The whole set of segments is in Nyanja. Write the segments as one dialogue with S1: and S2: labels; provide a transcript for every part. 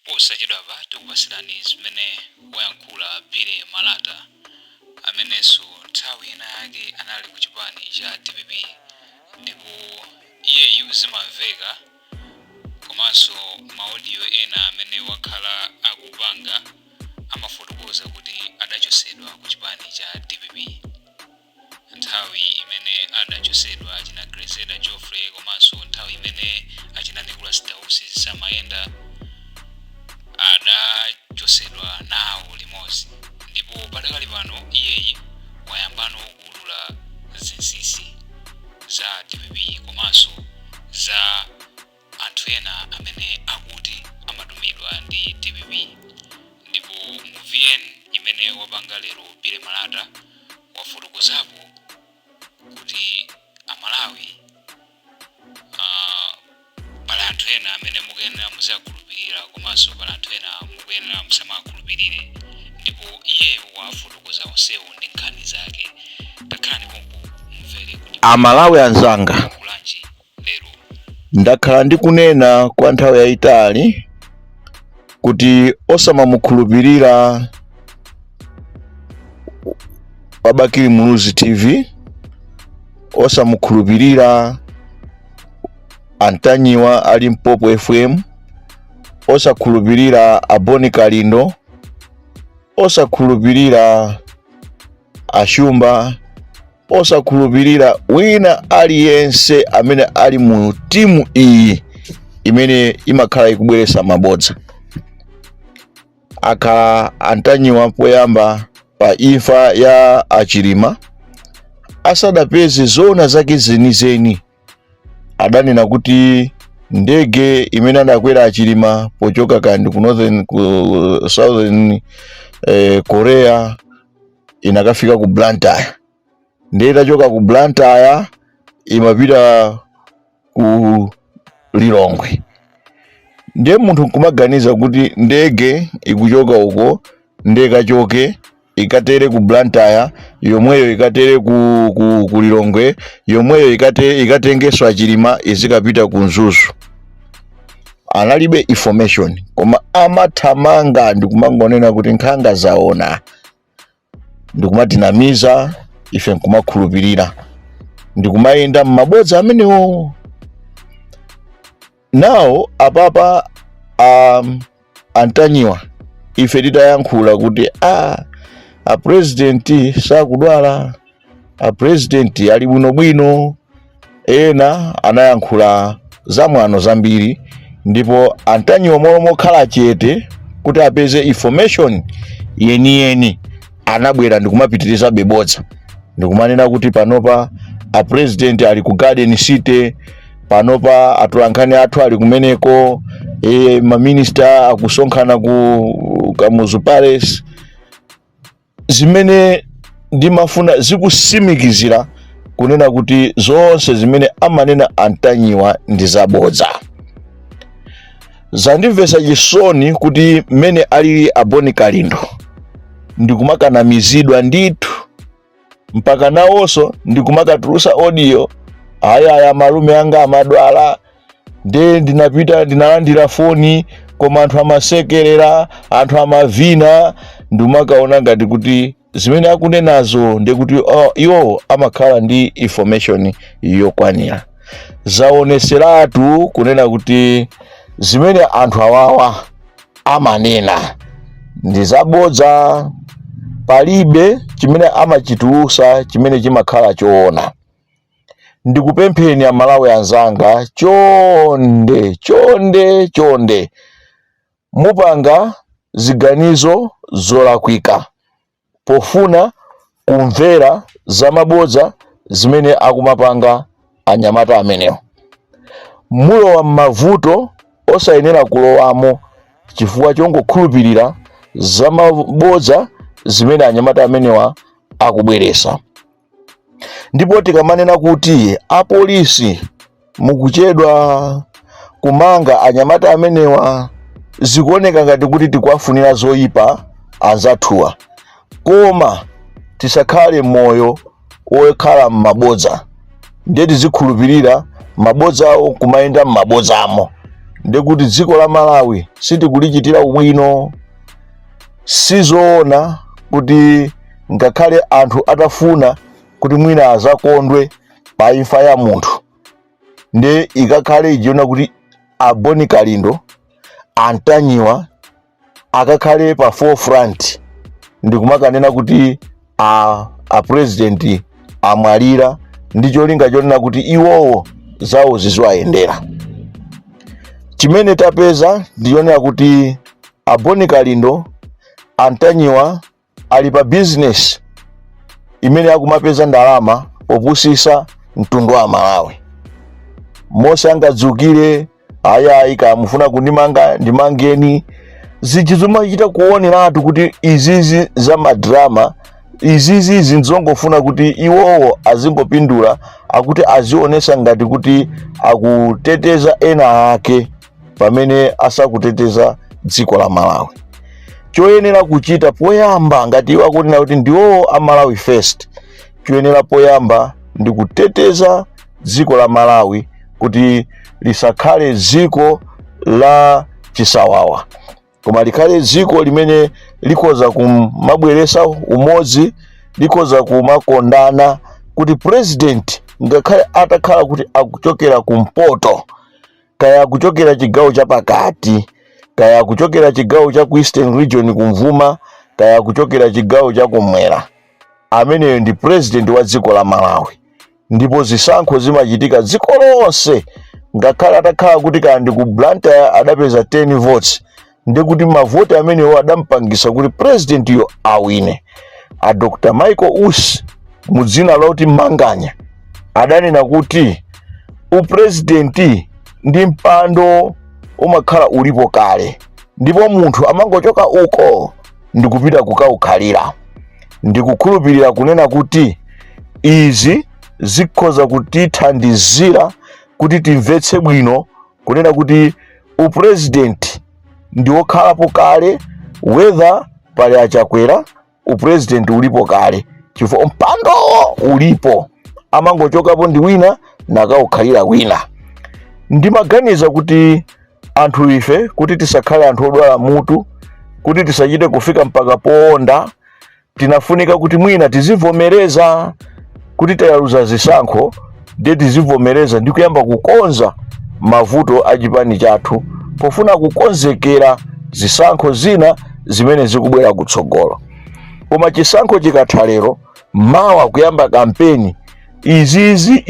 S1: posachedwa patu kupasilani zimene wayankhula Bile Malata amenenso nthawi ina yake anali ku chipani cha DPP ndipo iyeyu zimamveka komanso maaudio ena amene wakhala akupanga amafotokoza kuti adachosedwa ku chipani cha DPP nthawi imene adachosedwa achina Greseda Geoffrey komanso nthawi imene achina Nicholas Dausi samayenda adachosedwa nawo limodzi ndipo padakali pano iyeyi wayambano kuulula zinsinsi za DPP komanso za anthu ena amene akuti amatumidwa ndi DPP ndipo mu VN imene wapanga lero Bile Malata wafotokozapo kuti amalawi pali anthu ena amene mukuyenera musakhulupirira komanso pali anthu ena mukuyenera musamakhulupirire ndipo iyeyo wafotokoza onsewo ndi nkhani zake. Takhalani pompo mumvere kuti
S2: amalawi anzanga
S1: kulanji lero.
S2: ndakhala ndikunena kwa nthawi yayitali kuti osamamukhulupirira Bakili Muluzi TV, osamukhulupirira Mntanyiwa ali Mpopo FM, osakhulupirira aboni Kalindo, osakhulupirira ashumba, osakhulupirira wina aliyense amene ali mu timu iyi imene imakhala ikubweretsa mabodza. Akhala Mntanyiwa poyamba pa imfa ya achilima asadapeze zona zake zenizeni adanena kuti ndege imene adakwera achilima pochoka kandi ku southern Korea inakafika ku Blantyre, ndiye itachoka ku Blantyre imapita ku Lilongwe. Ndiye munthu nkumaganiza kuti ndege ikuchoka uko ndege kachoke ikatere ku Blantyre, yomweyo ikatere ku Lilongwe, yomweyo ikatengeso achilima izikapita ku Nzuzu. Analibe information koma amathamanga ndikumangonena kuti nkhanga zaona, ndikumatinamiza ife nkumakhulupirira, ndikumayenda mmabodza amenewo. Now apapa Mntanyiwa ife titayankhula kuti a president sakudwala, a president ali bwinobwino, ena anayankhula zamwano zambiri, ndipo Mntanyiwa mokhala chete kuti apeze information yeniyeni anabwera ndikumapitiriza bebodza, ndikumanena kuti panopa a president ali ku Garden City, panopa atolankhani athu ali kumeneko, maminista akusonkhana ku Kamuzu Palace. Zimene ndimafuna zikusimikizira kunena kuti zonse zimene amanena Mntanyiwa ndi zabodza. Zandimvesa chisoni kuti mmene ali aboni Kalindo ndikumakanamizidwa ndithu, mpaka nawonso ndikumakatulusa audio aya malume anga amadwala, nde ndinalandira foni koma anthu amasekerera, anthu amavina, ndimakaona ngati kuti zimene akunenazo ndikuti iwo amakhala ndi information yokwanira. Zaoneseratu kunena kuti zimene anthu awawa amanena ndi zabodza, palibe chimene amachitulusa chimene chimakhala choona. Ndikupempheni amalawi anzanga, chonde mupanga ziganizo zolakwika pofuna kumvera zamabodza zimene akumapanga anyamata amenewo. Mulowa m'mavuto osayenera kulowamo chifukwa chongokhulupirira zamabodza zimene anyamata amenewa akubweretsa. Ndipo tikamanena kuti apolisi mukuchedwa kumanga anyamata amenewa, zikuoneka ngati kuti tikuwafunira zoyipa anzathuwa, koma tisakhale moyo wokhala m'mabodza, ndiye tizikhulupirira mabodza awo kumayenda m'mabodzamo. ndekuti dziko la Malawi sitikulichitira ubwino. Sizoona kuti ngakhale anthu atafuna kuti mwina azakondwe pa imfa ya munthu, nde ikakhale ijiona kuti aboni Kalindo, Mntanyiwa akakhale pa forefront ndikumakanena kuti a president amwalira ndi cholinga chonena kuti iwowo zawo ziziwayendera. Chimene tapeza ndionera kuti aboni Kalindo, Mntanyiwa ali pa business imene akumapeza ndalama popusisa mtundu wa Malawi. Mose angadzukire ayayi kamufuna kundimanga ndimangeni, zichizomachita kuoneratu kuti izizi za madrama, izizi zinzongofuna kuti iwowo azingopindula akuti azionesa ngati kuti akuteteza ena ake pamene asakuteteza dziko la Malawi. Choyenera kuchita poyamba ngati iwo akunena kuti ndiwo a Malawi first, choyenera poyamba ndi kuteteza dziko la Malawi kuti lisakhale dziko la chisawawa, koma likhale dziko limene likhoza kumabweresa umodzi, likhoza kumakondana, kuti president ngakhale atakhala kuti akuchokera kumpoto, kaya akuchokera chigawo chapakati, kaya akuchokera chigawo cha Eastern region kumvuma, kaya akuchokera chigawo cha kumwera, ameneyo ndi president wa dziko la Malawi. Ndipo zisankho zimachitika dziko lonse, ngakhale atakhala kuti kandi ku Blantyre adapeza 10 votes, ndekuti mavoti amenewo adampangisa kuti president yo awine. A Dr. Michael Usi mudzina lauti Manganya adanena kuti upresidenti ndi mpando umakhala ulipo kale, ndipo munthu amangochoka uko ndikupita kukaukhalira. Ndikukhulupirira kunena kuti izi zikhoza kutithandizira kuti timvetse bwino kunena kuti upresident ndi wokhalapo kale, whether pali achakwera upresident ulipo kale, chifukwa mpando ulipo, amangochokapo ndi wina nakaukhalira wina. Ndimaganiza kuti anthu ife kuti tisakhale anthu odwala mutu, kuti tisachite kufika mpaka poonda, tinafunika kuti mwina tizivomereza kuti tayaluza zisankho, ndi tizivomereza ndi kuyamba kukonza mavuto a chipani chathu pofuna kukonzekera zisankho zina zimene zikubwera kutsogolo. Koma chisankho chikatha lero, mawa kuyamba kampeni, izi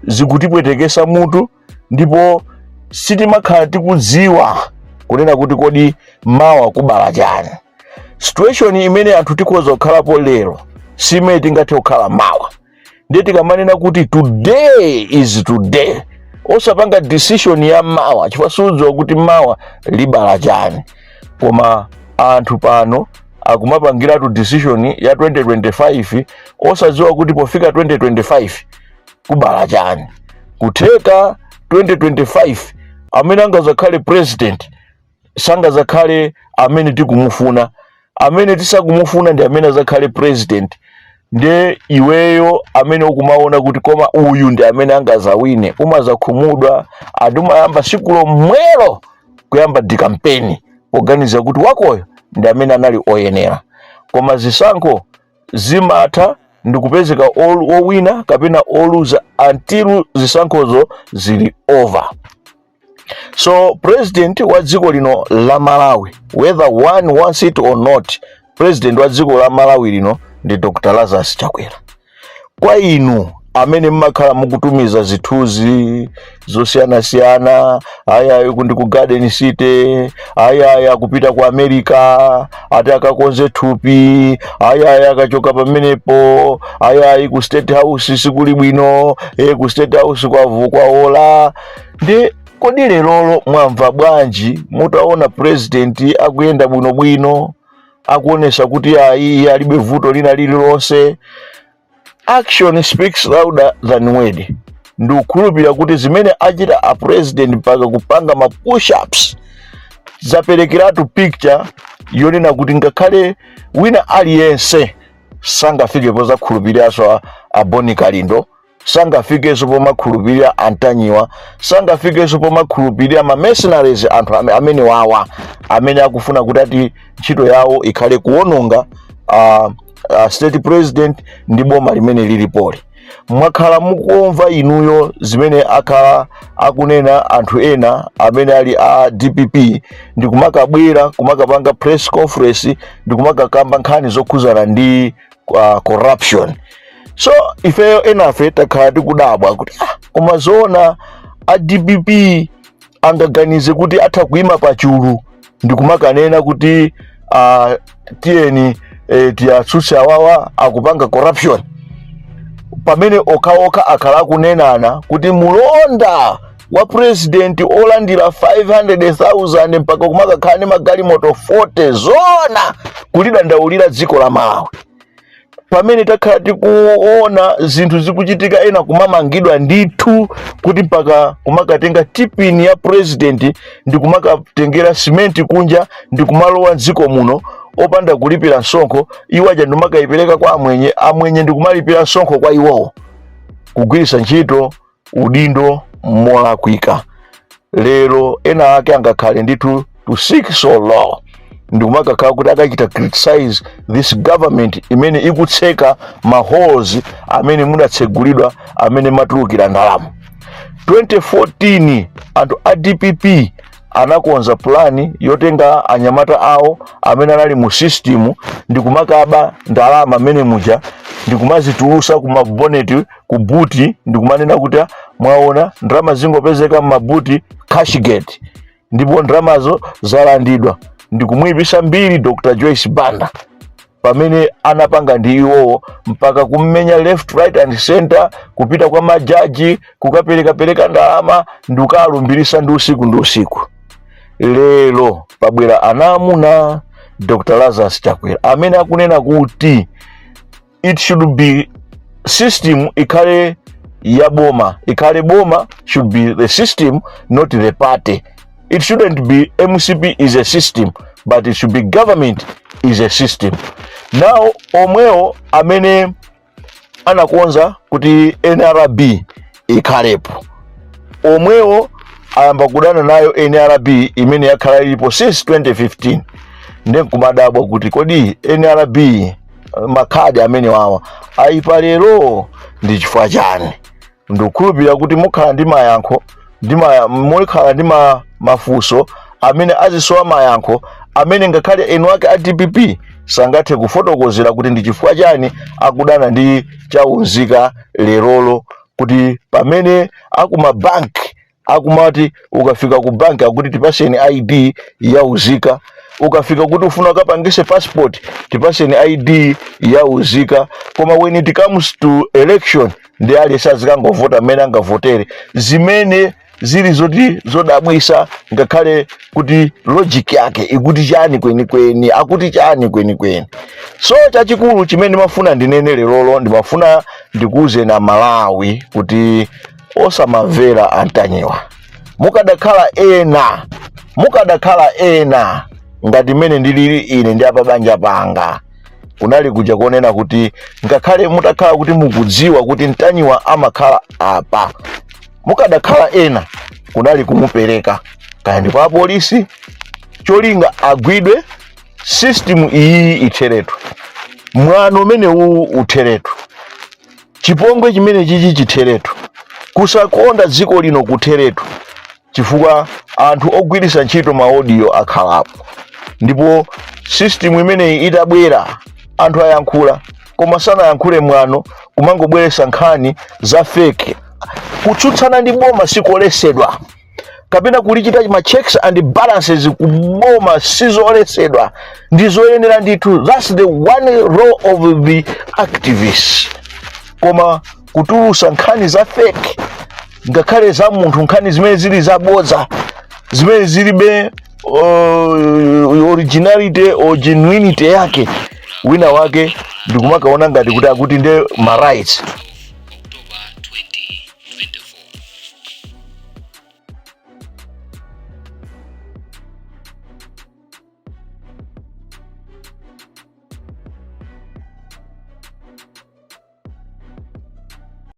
S2: zikutipwetekesa mutu, ndipo sitimakhala tikudziwa kunena kuti kodi mawa kubala chani. Situation imene anthu tikhoza kukhalapo lero simene tingathe kukhala mawa. Ndiye tikamanena kuti today is today, osapanga decision ya mawa chifukwa sudziwa kuti mawa libala chani. Koma anthu pano akumapangiratu decision ya 2025 osadziwa kuti pofika 2025 kubala chani. Kutheka 2025 amene angazakhale president sangazakhale amene tikumufuna, amene tisakumufuna ndi amene azakhale president. Nde iweyo amene ukumaona kuti koma uyu ndi amene angazawine, umazakhumudwa, adumayamba sikulo mwero kuyamba di kampeni poganiza kuti wakoyo ndi amene anali oyenera. Koma zisankho zimatha ndikupezeka owina kapena oluza until zisankhozo zili over. So president wa dziko lino la Malawi, whether one wants it or not, president wa dziko la Malawi lino ndi Dr. Lazarus Chakwera. Kwa inu amene mmakhala mukutumiza zithuzi zosiyana-siyana, aya kundi ku Garden City, aya kupita ku America, ati akakonze thupi, aya akachoka pamenepo, aya ku State House sikuli bwino, ku State House kwa ola. Ndi kodi lero mwamva bwanji mutaona president akuyenda bwino akuonesa kuti ayi alibe vuto lina lililonse? Action speaks louder than word. Ndikukhulupirira kuti zimene achita a president mpaka kupanga ma push-ups zaperekeratu picture yonena kuti ngakhale wina aliyense sangafike pozakhulupiriranso aboni Kalindo, sangafikeso pomakhulupirira Mntanyiwa, sangafikeso pomakhulupirira ma mercenaries, anthu amene wawa amene akufuna kuti ati ntchito yawo ikhale kuwononga state president ndi boma limene lilipoli. Mwakhala mukumva inuyo zimene akhala akunena anthu ena amene ali a DPP, ndi kumakabwera kumakapanga press conference, ndi kumakakamba nkhani zokhuzana ndi corruption. So ifeyo enafe takhala tikudabwa kuti koma zoona a DPP angaganize kuti atha kuima pachulu ndi kumakanena kuti tiyeni tiyatsutse awawa akupanga corruption, pamene okhaokha akhala kunenana kuti mulonda wa president olandira 500,000 mpaka kumakakhala ndi magalimoto 40 zona kulidandaulira dziko la Malawi. Pamene takhala tikuona zinthu zikuchitika ena kumamangidwa ndithu kuti mpaka kumakatenga tipini ya president ndi kumakatengera simenti kunja ndi kumalowa dziko muno opanda kulipira msonkho, iwo aja ndimakaipereka kwa amwenye ndi kumalipira msonkho kwa iwowo, kugwiritsa ntchito udindo molakwika. Lero ena ake angakhale ndithu to seek so law ndi kumakakhala kuti akachita criticize this government imene ikutseka maholes amene mudatsegulidwa amene matulukira ndalama. 2014 anthu a DPP anakonza plani yotenga anyamata awo amene anali mu system ndi kumakaba ndalama amene muja ndi kumazitulusa ku maboneti ku buti, ndi kumanena kuti mwaona ndalama zingopezeka m'mabuti cash gate, ndipo ndalamazo zalandidwa, ndi kumuyipisa mbiri Dr. Joyce Banda pamene anapanga ndi iwowo mpaka kummenya left right and center, kupita kwa majaji kukapereka ndalama ndi kukalumbirisa ndi usiku. Lero pabwera anamuna Dr. Lazarus Chakwera amene akunena kuti it should be system ikhale ya boma, ikhale boma should be the system, not the party. It shouldn't be MCP is a system, but it should be government is a system. Now omweo amene anakonza kuti NRB ikhalepo, omweo ayamba kudana nayo NRB imene yakhala ilipo since 2015. Ndi kumadabwa kuti kodi NRB makhadi amene wawa ayipa lero ndi chifukwa chani. Ndikukhulupirira kuti mukhala ndi mayankho, mukhala ndi mafunso amene azisowa mayankho amene ngakhale enu ake a DPP sangathe kufotokozera kuti ndi chifukwa chani akudana ndi chaunzika lerolo, kuti pamene akumabanki akumati ukafika ku banki akuti tipaseni ID yauzika, ukafika kuti ufuna ukapangise passport tipaseni ID yauzika, koma when it comes to election ndi alisazikangovota amene angavotere, zimene zili zodabwisa ngakhale kuti logic yake ikuti chani kwenikweni, akuti chani kwenikweni. So chachikulu chimene mafuna ndinene lerolo, ndimafuna ndikuze na Malawi kuti osamamvera Mntanyiwa. Mukadakhala ena ngati mene ndilili ine ndi apabanja panga, kunali kuja kuonena kuti ngakhale mutakhala kuti mukudziwa kuti Mntanyiwa amakhala apa, mukadakhala ena kunali kumupereka kaya ndi kwa polisi, cholinga agwidwe, system iyi itheretu, mwano umene utheretu, chipongwe chimene chichi chitheretu, kusakonda dziko lino kutheretu, chifukwa anthu ogwiritsa ntchito maaudio akhalapo. Ndipo system imeneyi itabwera anthu ayankhula, koma sanayankhule mwano, kumangobweretsa nkhani za fake. Kutsutsana ndi boma sikolesedwa, kapena kulichita ma checks and balances kuboma sizolesedwa, ndizoyenera ndithu. That's the one role of the activists. Koma kutulusa nkhani za fake, ngakhale za munthu, nkhani zimene zili zabodza, zimene zilibe originality or genuinity yake, wina wake ndikumakaona ngati kuti akuti nde ma rights.